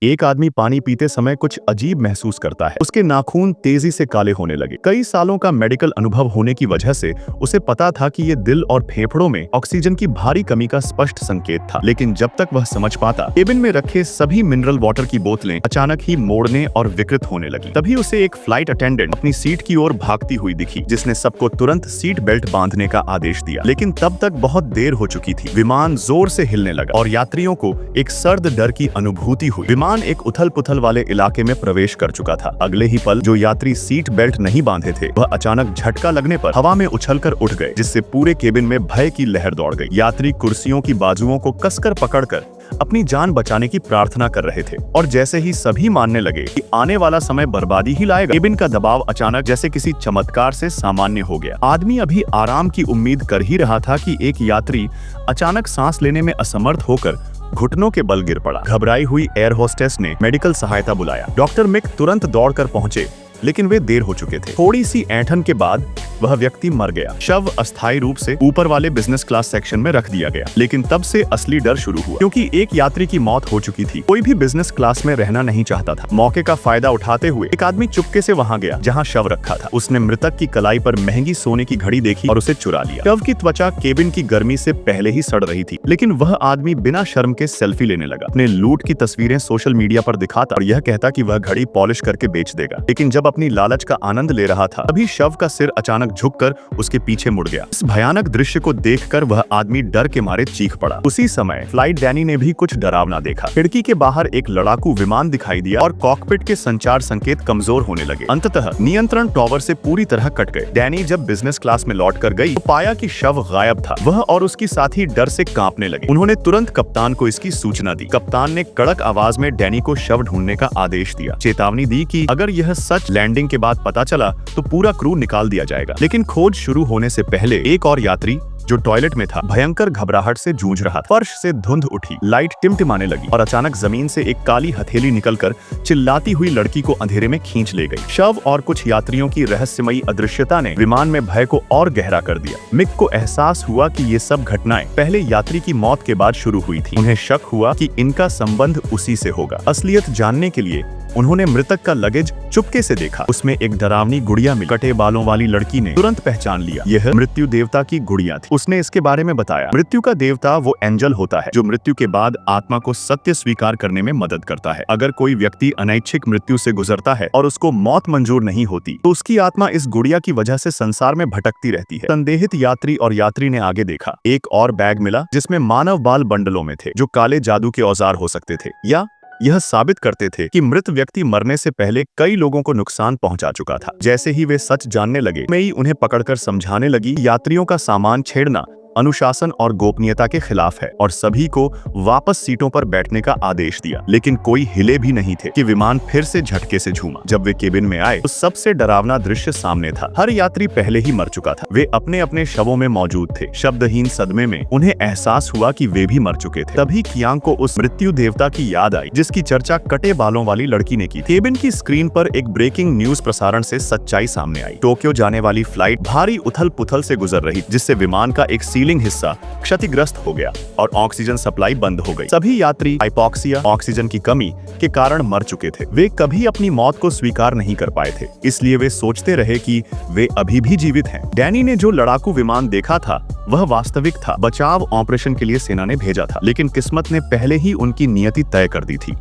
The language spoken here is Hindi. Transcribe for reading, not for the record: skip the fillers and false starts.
एक आदमी पानी पीते समय कुछ अजीब महसूस करता है। उसके नाखून तेजी से काले होने लगे। कई सालों का मेडिकल अनुभव होने की वजह से उसे पता था कि ये दिल और फेफड़ों में ऑक्सीजन की भारी कमी का स्पष्ट संकेत था। लेकिन जब तक वह समझ पाता, केबिन में रखे सभी मिनरल वाटर की बोतलें अचानक ही मोड़ने और विकृत होने लगी। तभी उसे एक फ्लाइट अटेंडेंट अपनी सीट की ओर भागती हुई दिखी, जिसने सबको तुरंत सीट बेल्ट बांधने का आदेश दिया। लेकिन तब तक बहुत देर हो चुकी थी। विमान जोर से हिलने लगा और यात्रियों को एक सर्द डर की अनुभूति हुई। विमान एक उथल-पुथल वाले इलाके में प्रवेश कर चुका था। अगले ही पल जो यात्री सीट बेल्ट नहीं बांधे थे, वह अचानक झटका लगने पर हवा में उछलकर उठ गए, जिससे पूरे केबिन में भय की लहर दौड़ गई। यात्री कुर्सियों की बाजुओं को कसकर पकड़कर अपनी जान बचाने की प्रार्थना कर रहे थे और जैसे ही सभी मानने लगे कि आने वाला समय बर्बादी ही लाएगा, केबिन का दबाव अचानक जैसे किसी चमत्कार से सामान्य हो गया। आदमी अभी आराम की उम्मीद कर ही रहा था कि एक यात्री अचानक सांस लेने में असमर्थ होकर घुटनों के बल गिर पड़ा। घबराई हुई एयर होस्टेस ने मेडिकल सहायता बुलाया। डॉक्टर मिक तुरंत दौड़कर पहुंचे, लेकिन वे देर हो चुके थे। थोड़ी सी ऐंठन के बाद वह व्यक्ति मर गया। शव अस्थायी रूप से ऊपर वाले बिजनेस क्लास सेक्शन में रख दिया गया। लेकिन तब से असली डर शुरू हुआ, क्योंकि एक यात्री की मौत हो चुकी थी। कोई भी बिजनेस क्लास में रहना नहीं चाहता था। मौके का फायदा उठाते हुए एक आदमी चुपके से वहां गया जहां शव रखा था। उसने मृतक की कलाई पर महंगी सोने की घड़ी देखी और उसे चुरा लिया। शव की त्वचा केबिन की गर्मी से पहले ही सड़ रही थी, लेकिन वह आदमी बिना शर्म के सेल्फी लेने लगा। अपने लूट की तस्वीरें सोशल मीडिया पर दिखाता और यह कहता कि वह घड़ी पॉलिश करके बेच देगा। लेकिन जब अपनी लालच का आनंद ले रहा था, तभी शव का सिर अचानक झुककर उसके पीछे मुड़ गया। इस भयानक दृश्य को देखकर वह आदमी डर के मारे चीख पड़ा। उसी समय फ्लाइट डैनी ने भी कुछ डरावना देखा। खिड़की के बाहर एक लड़ाकू विमान दिखाई दिया और कॉकपिट के संचार संकेत कमजोर होने लगे। अंततः नियंत्रण टॉवर से पूरी तरह कट गए। डैनी जब बिजनेस क्लास में लौट कर गई तो पाया कि शव गायब था। वह और उसकी साथी डर से कांपने लगे। उन्होंने तुरंत कप्तान को इसकी सूचना दी। कप्तान ने कड़क आवाज में डैनी को शव ढूंढने का आदेश दिया। चेतावनी दी कि अगर यह सच लैंडिंग के बाद पता चला तो पूरा क्रू निकाल दिया जाएगा। लेकिन खोज शुरू होने से पहले एक और यात्री जो टॉयलेट में था, भयंकर घबराहट से जूझ रहा था। फर्श से धुंध उठी, लाइट टिमटिमाने लगी और अचानक जमीन से एक काली हथेली निकलकर चिल्लाती हुई लड़की को अंधेरे में खींच ले गई। शव और कुछ यात्रियों की रहस्यमयी अदृश्यता ने विमान में भय को और गहरा कर दिया। मिक को एहसास हुआ कि ये सब घटनाएं पहले यात्री की मौत के बाद शुरू हुई थी। उन्हें शक हुआ कि इनका संबंध उसी से होगा। असलियत जानने के लिए उन्होंने मृतक का लगेज चुपके से देखा। उसमें एक डरावनी गुड़िया मिली। कटे बालों वाली लड़की ने तुरंत पहचान लिया, यह मृत्यु देवता की गुड़िया थी। उसने इसके बारे में बताया। मृत्यु का देवता वो एंजल होता है जो मृत्यु के बाद आत्मा को सत्य स्वीकार करने में मदद करता है। अगर कोई व्यक्ति अनैच्छिक मृत्यु से गुजरता है और उसको मौत मंजूर नहीं होती, तो उसकी आत्मा इस गुड़िया की वजह से संसार में भटकती रहती है। संदेहित यात्री और यात्री ने आगे देखा। एक और बैग मिला जिसमें मानव बाल बंडलों में थे, जो काले जादू के औजार हो सकते थे या यह साबित करते थे कि मृत व्यक्ति मरने से पहले कई लोगों को नुकसान पहुंचा चुका था। जैसे ही वे सच जानने लगे, मई उन्हें पकड़कर समझाने लगी, यात्रियों का सामान छेड़ना अनुशासन और गोपनीयता के खिलाफ है और सभी को वापस सीटों पर बैठने का आदेश दिया। लेकिन कोई हिले भी नहीं थे कि विमान फिर से झटके से झूमा। जब वे केबिन में आए तो सबसे डरावना दृश्य सामने था। हर यात्री पहले ही मर चुका था। वे अपने अपने शवों में मौजूद थे। शब्दहीन सदमे में उन्हें एहसास हुआ कि वे भी मर चुके थे। तभी कियांग को उस मृत्यु देवता की याद आई जिसकी चर्चा कटे बालों वाली लड़की ने की। केबिन की स्क्रीन पर एक ब्रेकिंग न्यूज प्रसारण से सच्चाई सामने आई। टोक्यो जाने वाली फ्लाइट भारी उथल पुथल से गुजर रही, जिससे विमान का एक सीलिंग हिस्सा क्षतिग्रस्त हो गया और ऑक्सीजन सप्लाई बंद हो गई। सभी यात्री हाइपोक्सिया, ऑक्सीजन की कमी के कारण मर चुके थे। वे कभी अपनी मौत को स्वीकार नहीं कर पाए थे, इसलिए वे सोचते रहे कि वे अभी भी जीवित हैं। डैनी ने जो लड़ाकू विमान देखा था वह वास्तविक था। बचाव ऑपरेशन के लिए सेना ने भेजा था, लेकिन किस्मत ने पहले ही उनकी नियति तय कर दी थी।